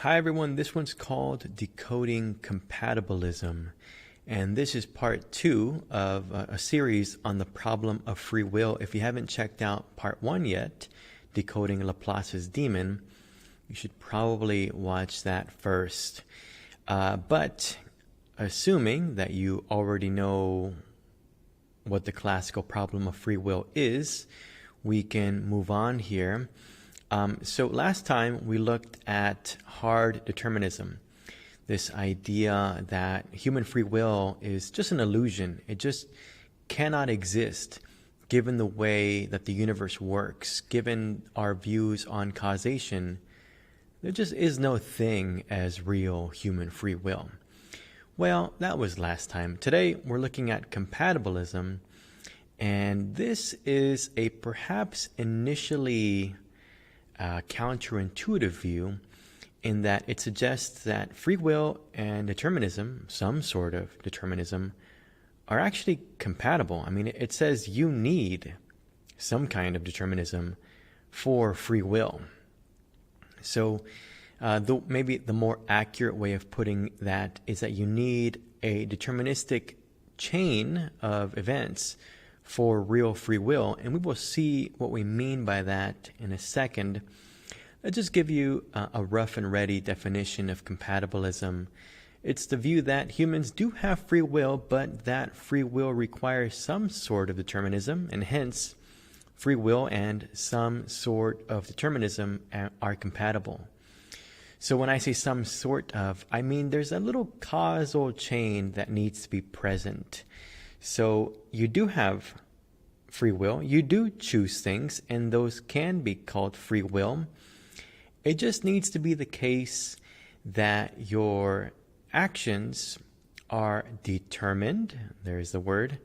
Hi everyone, this one's called Decoding Compatibilism, and this is part 2 of a series on the problem of free will. If you haven't checked out part 1 yet, Decoding Laplace's Demon, you should probably watch that first. But assuming that you already know what the classical problem of free will is, we can move on here. So last time we looked at hard determinism, this idea that human free will is just an illusion. It just cannot exist given the way that the universe works, given our views on causation. There just is no thing as real human free will. Well, that was last time. Today we're looking at compatibilism, and this is a perhaps initially counterintuitive view in that it suggests that free will and determinism, some sort of determinism, are actually compatible. I mean, it says you need some kind of determinism for free will. So maybe the more accurate way of putting that is that you need a deterministic chain of events for real free will, and we will see what we mean by that in a second. Let's just give you a rough and ready definition of compatibilism. It's the view that humans do have free will, but that free will requires some sort of determinism, and hence free will and some sort of determinism are compatible. So when I say some sort of, I mean there's a little causal chain that needs to be present. So you do have free will, you do choose things, and those can be called free will. It just needs to be the case that your actions are determined, there's the word,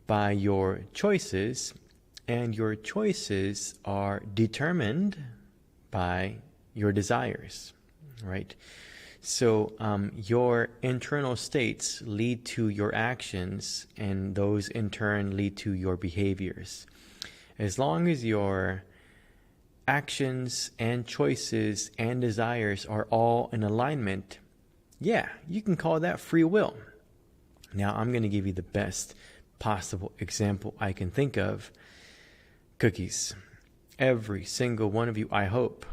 by your choices, and your choices are determined by your desires, right? So your internal states lead to your actions, and those in turn lead to your behaviors. As long as your actions and choices and desires are all in alignment, yeah, you can call that free will. Now I'm going to give you the best possible example I can think of. Cookies. Every single one of you, I hope,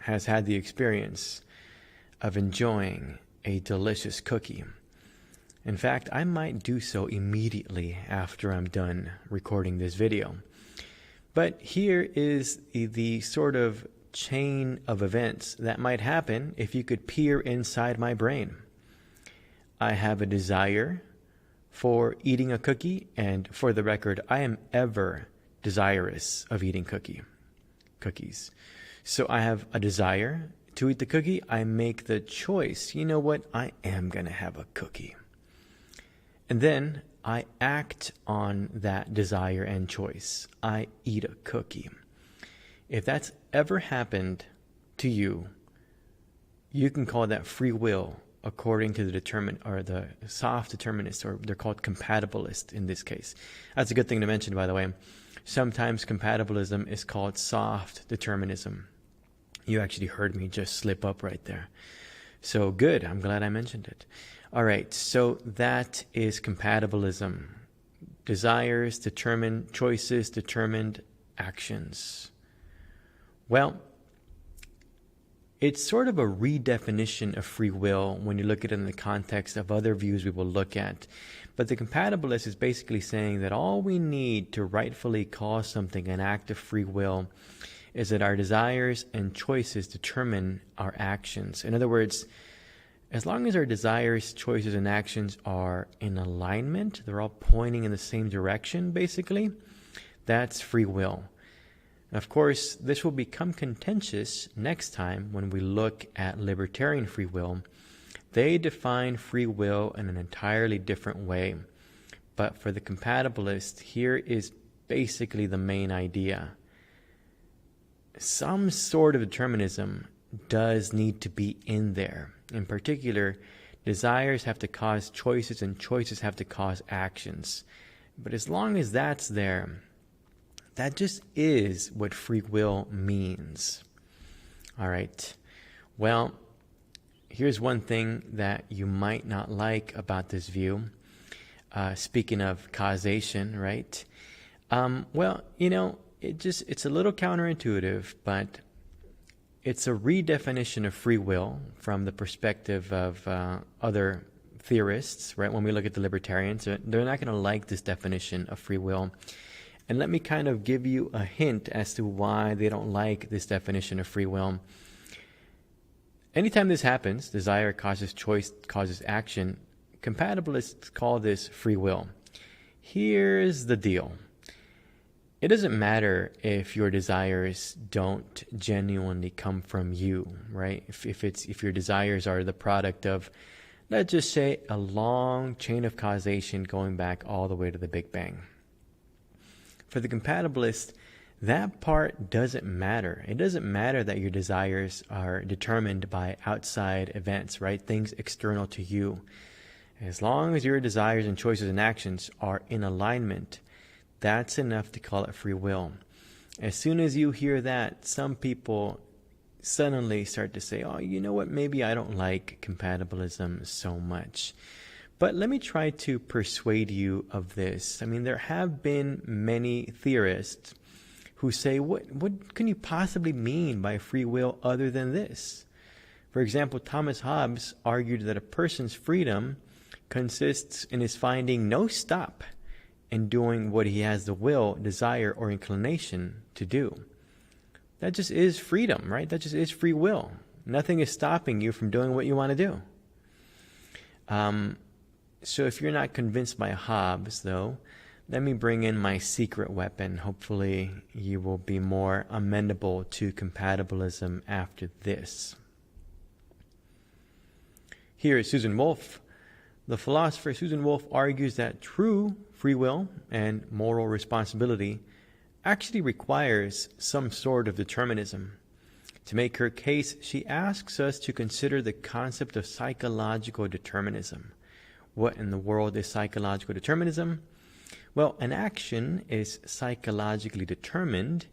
has had the experience of enjoying a delicious cookie. In fact, I might do so immediately after I'm done recording this video. But here is the sort of chain of events that might happen if you could peer inside my brain. I have a desire for eating a cookie, and for the record, I am ever desirous of eating cookies. So I have a desire to eat the cookie. I make the choice, you know what, I am going to have a cookie. And then I act on that desire and choice. I eat a cookie. If that's ever happened to you, you can call that free will according to the soft determinists, or they're called compatibilist in this case. That's a good thing to mention, by the way. Sometimes compatibilism is called soft determinism. You actually heard me just slip up right there. So good, I'm glad I mentioned it. All right, so that is compatibilism. Desires determined, choices determined, actions. Well, it's sort of a redefinition of free will when you look at it in the context of other views we will look at. But the compatibilist is basically saying that all we need to rightfully call something an act of free will is that our desires and choices determine our actions. In other words, as long as our desires, choices, and actions are in alignment, they're all pointing in the same direction, basically, that's free will. Of course, this will become contentious next time when we look at libertarian free will. They define free will in an entirely different way. But for the compatibilist, here is basically the main idea. Some sort of determinism does need to be in there. In particular, desires have to cause choices, and choices have to cause actions. But as long as that's there, that just is what free will means. All right. Well, here's one thing that you might not like about this view. Speaking of causation, right? Well, it's a little counterintuitive, but it's a redefinition of free will from the perspective of other theorists, right? When we look at the libertarians, they're not going to like this definition of free will. And let me kind of give you a hint as to why they don't like this definition of free will. Anytime this happens, desire causes choice, causes action, compatibilists call this free will. Here's the deal. It doesn't matter if your desires don't genuinely come from you, right? If your desires are the product of, let's just say, a long chain of causation going back all the way to the Big Bang. For the compatibilist, that part doesn't matter. It doesn't matter that your desires are determined by outside events, right? Things external to you. As long as your desires and choices and actions are in alignment, that's enough to call it free will. As soon as you hear that, some people suddenly start to say, oh, you know what, maybe I don't like compatibilism so much. But let me try to persuade you of this. I mean, there have been many theorists who say, what can you possibly mean by free will other than this? For example, Thomas Hobbes argued that a person's freedom consists in his finding no stop in doing what he has the will, desire, or inclination to do. That just is freedom, right? That just is free will. Nothing is stopping you from doing what you want to do. So if you're not convinced by Hobbes, though, let me bring in my secret weapon. Hopefully you will be more amenable to compatibilism after this. Here is Susan Wolf. The philosopher Susan Wolf argues that true free will and moral responsibility actually requires some sort of determinism. To make her case, she asks us to consider the concept of psychological determinism. What in the world is psychological determinism? Well, an action is psychologically determined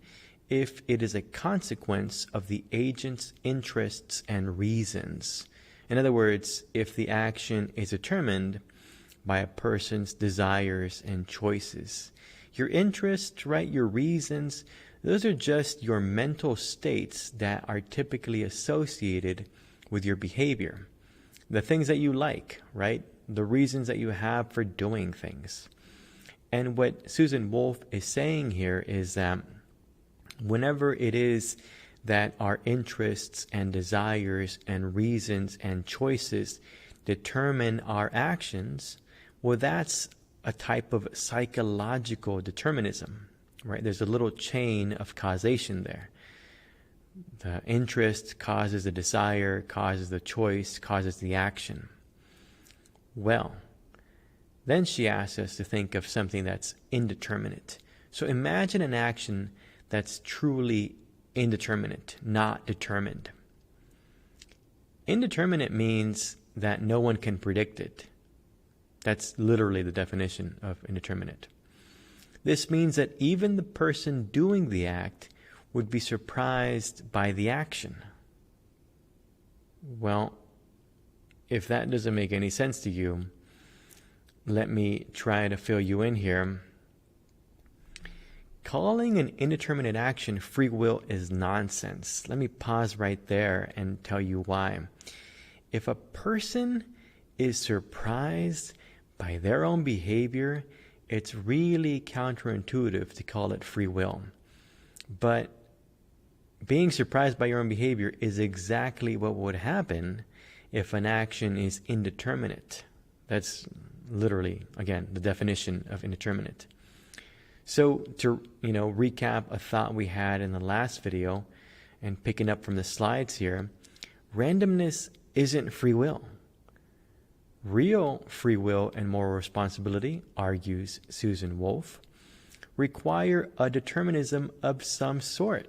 if it is a consequence of the agent's interests and reasons. In other words, if the action is determined by a person's desires and choices. Your interests, right, your reasons, those are just your mental states that are typically associated with your behavior. The things that you like, right? The reasons that you have for doing things. And what Susan Wolf is saying here is that whenever it is that our interests and desires and reasons and choices determine our actions, well, that's a type of psychological determinism, right? There's a little chain of causation there. The interest causes the desire, causes the choice, causes the action. Well, then she asks us to think of something that's indeterminate. So imagine an action that's truly indeterminate, not determined. Indeterminate means that no one can predict it. That's literally the definition of indeterminate. This means that even the person doing the act would be surprised by the action. Well, if that doesn't make any sense to you, let me try to fill you in here. Calling an indeterminate action free will is nonsense. Let me pause right there and tell you why. If a person is surprised by their own behavior, it's really counterintuitive to call it free will. But being surprised by your own behavior is exactly what would happen if an action is indeterminate. That's literally, again, the definition of indeterminate. So to recap a thought we had in the last video and picking up from the slides here, randomness isn't free will. Real free will and moral responsibility, argues Susan Wolf, require a determinism of some sort.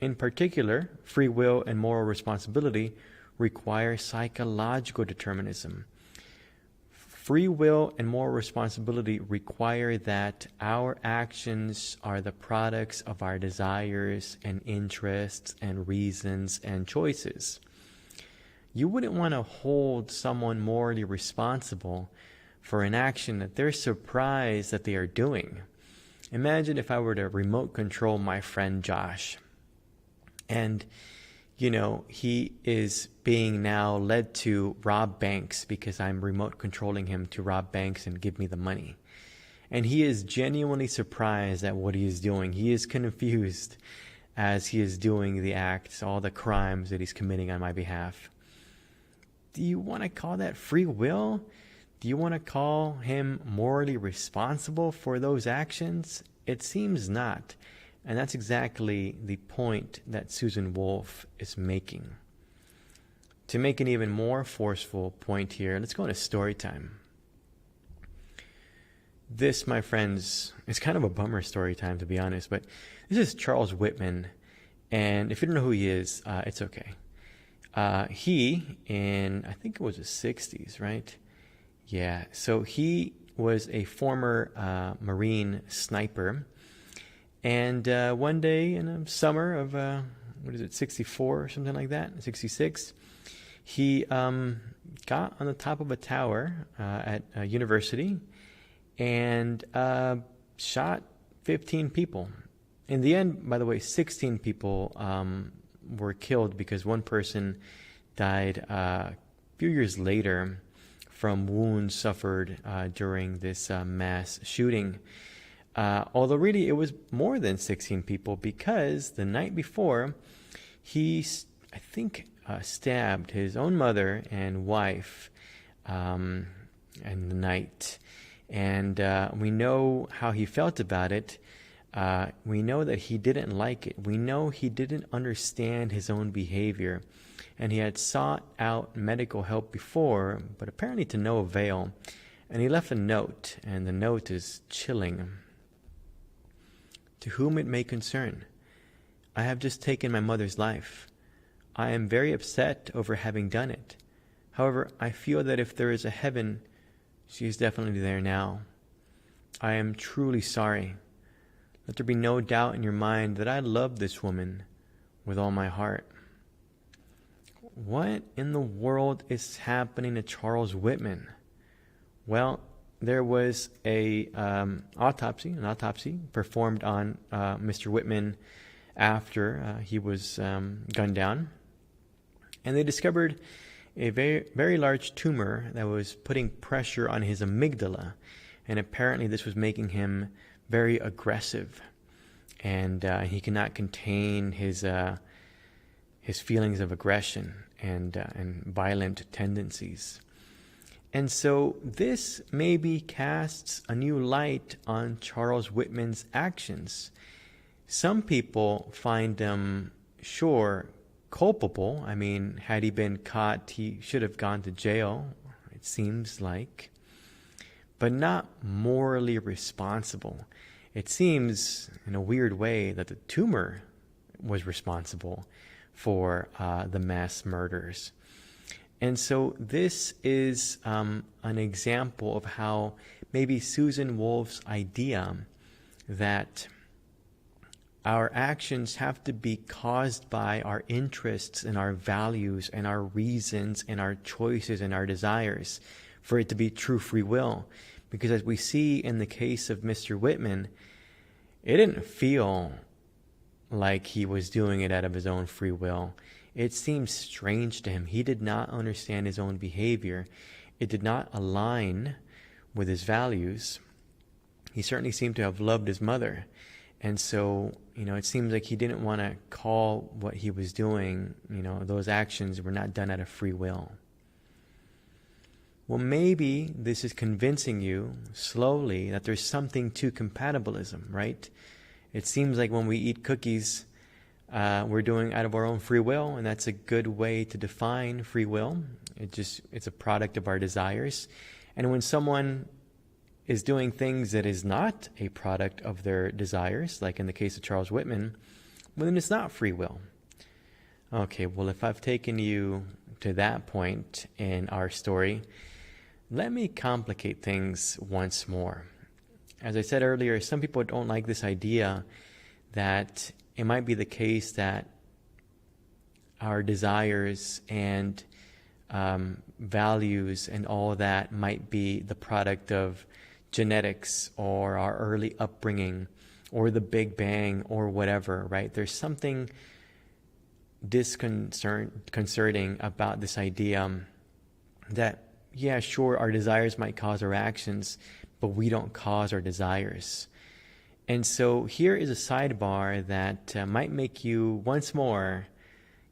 In particular, free will and moral responsibility require psychological determinism. free will and moral responsibility require that our actions are the products of our desires and interests and reasons and choices. You wouldn't want to hold someone morally responsible for an action that they're surprised that they are doing. Imagine if I were to remote control my friend Josh, and he is being now led to rob banks because I'm remote controlling him to rob banks and give me the money. And he is genuinely surprised at what he is doing. He is confused as he is doing the acts, all the crimes that he's committing on my behalf. Do you want to call that free will? Do you want to call him morally responsible for those actions? It seems not. And that's exactly the point that Susan Wolf is making. To make an even more forceful point here, let's go into story time. This, my friends, is kind of a bummer story time, to be honest, but this is Charles Whitman. And if you don't know who he is, it's okay. He, in, I think it was the 60s, right? Yeah, so he was a former Marine sniper. And one day in the summer of, 64 or something like that, 66, he got on the top of a tower at a university and shot 15 people. In the end, by the way, 16 people were killed because one person died a few years later from wounds suffered during this mass shooting. Although really it was more than 16 people, because the night before he, I think, stabbed his own mother and wife in the night. And we know how he felt about it. We know that he didn't like it. We know he didn't understand his own behavior. And he had sought out medical help before, but apparently to no avail. And he left a note, and the note is chilling. To whom it may concern, I have just taken my mother's life. I am very upset over having done it. However, I feel that if there is a heaven, she is definitely there now. I am truly sorry. Let there be no doubt in your mind that I love this woman with all my heart. What in the world is happening to Charles Whitman? Well, there was an autopsy performed on Mr. Whitman after he was gunned down. And they discovered a very, very large tumor that was putting pressure on his amygdala. And apparently this was making him very aggressive. And he cannot contain his feelings of aggression and violent tendencies. And so this maybe casts a new light on Charles Whitman's actions. Some people find them, culpable. I mean, had he been caught, he should have gone to jail, it seems like. But not morally responsible. It seems, in a weird way, that the tumor was responsible for the mass murders. And so this is an example of how maybe Susan Wolf's idea that our actions have to be caused by our interests and our values and our reasons and our choices and our desires for it to be true free will. Because as we see in the case of Mr. Whitman, it didn't feel like he was doing it out of his own free will. It seemed strange to him. He did not understand his own behavior. It did not align with his values. He certainly seemed to have loved his mother. And so, it seems like he didn't want to call what he was doing, those actions were not done out of free will. Well, maybe this is convincing you slowly that there's something to compatibilism, right? It seems like when we eat cookies, we're doing out of our own free will, and that's a good way to define free will. It's a product of our desires. And when someone is doing things that is not a product of their desires, like in the case of Charles Whitman, well, then it's not free will. Okay, well, if I've taken you to that point in our story, let me complicate things once more. As I said earlier, some people don't like this idea that it might be the case that our desires and values and all that might be the product of genetics or our early upbringing or the Big Bang or whatever, right? There's something disconcerting about this idea that, yeah, sure, our desires might cause our actions, but we don't cause our desires. And so here is a sidebar that might make you once more,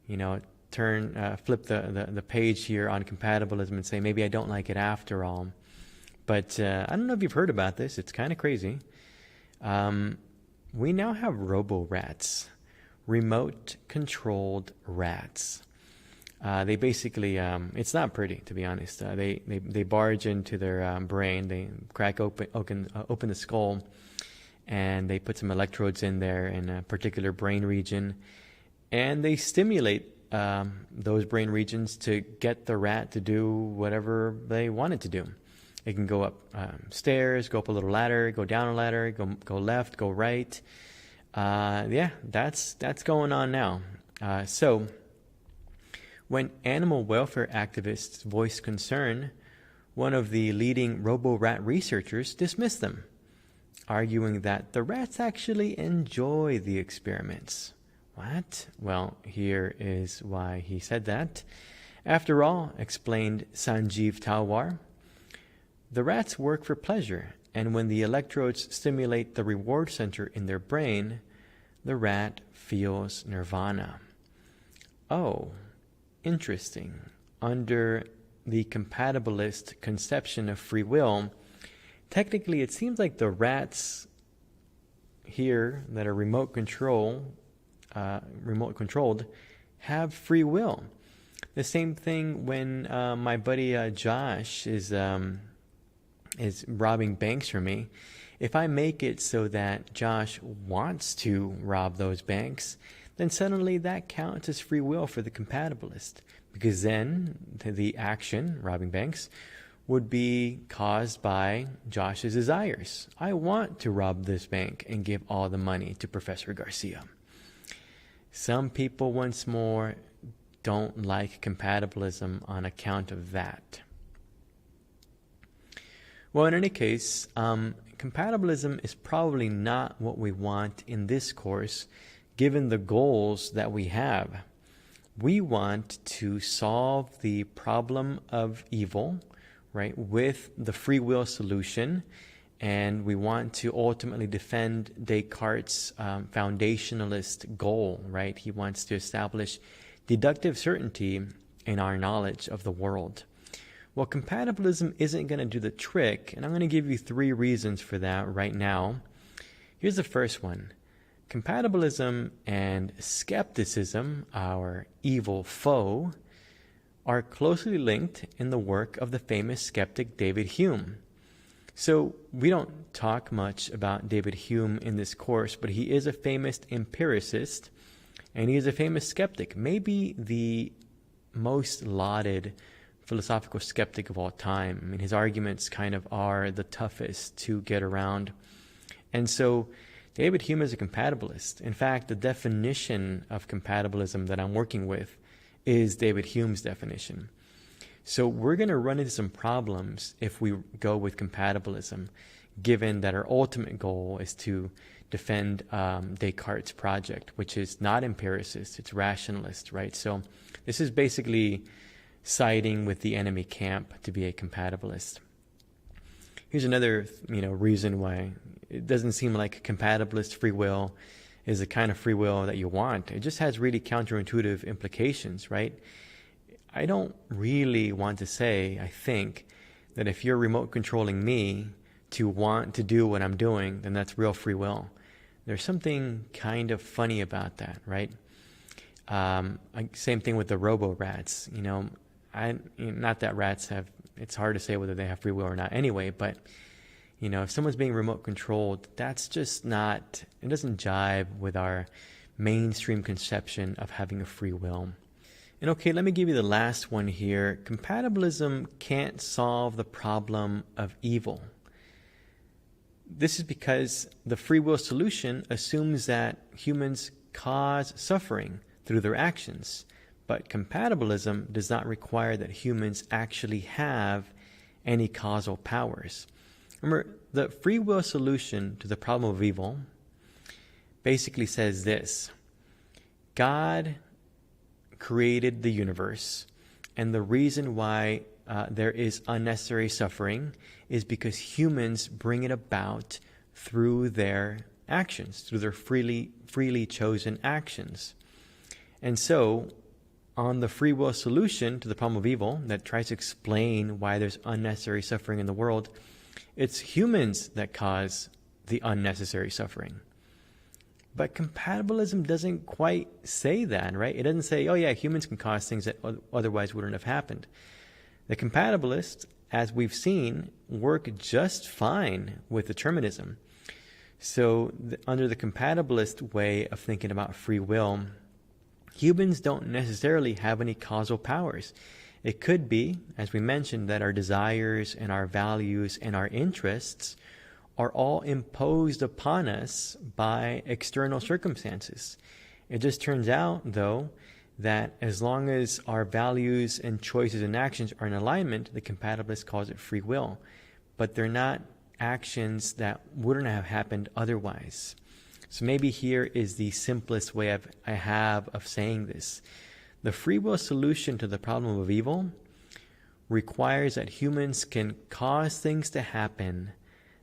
flip the page here on compatibilism and say, maybe I don't like it after all. But I don't know if you've heard about this. It's kind of crazy. We now have robo-rats, remote-controlled rats. They basically, it's not pretty, to be honest. They barge into their brain, they crack open the skull, and they put some electrodes in there in a particular brain region, and they stimulate those brain regions to get the rat to do whatever they want it to do. It can go up stairs, go up a little ladder, go down a ladder, go left, go right. That's going on now. So when animal welfare activists voiced concern, one of the leading robo-rat researchers dismissed them, arguing that the rats actually enjoy the experiments. What? Well, here is why he said that. After all, explained Sanjeev Talwar, the rats work for pleasure, and when the electrodes stimulate the reward center in their brain, the rat feels nirvana. Oh, interesting. Under the compatibilist conception of free will, technically it seems like the rats here that are remote controlled have free will. The same thing when my buddy Josh is robbing banks for me. If I make it so that Josh wants to rob those banks, then suddenly that counts as free will for the compatibilist, because then the action, robbing banks, would be caused by Josh's desires. I want to rob this bank and give all the money to Professor Garcia. Some people, once more, don't like compatibilism on account of that. Well, in any case, compatibilism is probably not what we want in this course, given the goals that we have. We want to solve the problem of evil, right, with the free will solution, and we want to ultimately defend Descartes' foundationalist goal, right? He wants to establish deductive certainty in our knowledge of the world. Well, compatibilism isn't going to do the trick, and I'm going to give you 3 reasons for that right now. Here's the first one. Compatibilism and skepticism, our evil foe, are closely linked in the work of the famous skeptic David Hume. So we don't talk much about David Hume in this course, but he is a famous empiricist, and he is a famous skeptic, maybe the most lauded philosophical skeptic of all time. I mean, his arguments kind of are the toughest to get around. And so David Hume is a compatibilist. In fact, the definition of compatibilism that I'm working with is David Hume's definition. So we're going to run into some problems if we go with compatibilism, given that our ultimate goal is to defend Descartes' project, which is not empiricist, it's rationalist, right? So this is basically siding with the enemy camp to be a compatibilist. Here's another, reason why it doesn't seem like compatibilist free will is the kind of free will that you want. It just has really counterintuitive implications, right? I don't really want to say, I think, that if you're remote controlling me to want to do what I'm doing, then that's real free will. There's something kind of funny about that, right? Same thing with the robo-rats. Not that rats have, it's hard to say whether they have free will or not anyway, but, if someone's being remote controlled, that's just not, it doesn't jive with our mainstream conception of having a free will. And okay, let me give you the last one here. Compatibilism can't solve the problem of evil. This is because the free will solution assumes that humans cause suffering through their actions, but compatibilism does not require that humans actually have any causal powers. Remember, the free will solution to the problem of evil basically says this: God created the universe, and the reason why there is unnecessary suffering is because humans bring it about through their actions, through their freely chosen actions. And so, on the free will solution to the problem of evil that tries to explain why there's unnecessary suffering in the world, it's humans that cause the unnecessary suffering. But compatibilism doesn't quite say that, right? It doesn't say, oh yeah, humans can cause things that otherwise wouldn't have happened. The compatibilists, as we've seen, work just fine with determinism. So under the compatibilist way of thinking about free will, humans don't necessarily have any causal powers. It could be, as we mentioned, that our desires and our values and our interests are all imposed upon us by external circumstances. It just turns out, though, that as long as our values and choices and actions are in alignment, the compatibilist calls it free will. But they're not actions that wouldn't have happened otherwise. So maybe here is the simplest way I have of saying this. The free will solution to the problem of evil requires that humans can cause things to happen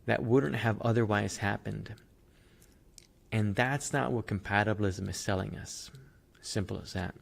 that wouldn't have otherwise happened. And that's not what compatibilism is selling us. Simple as that.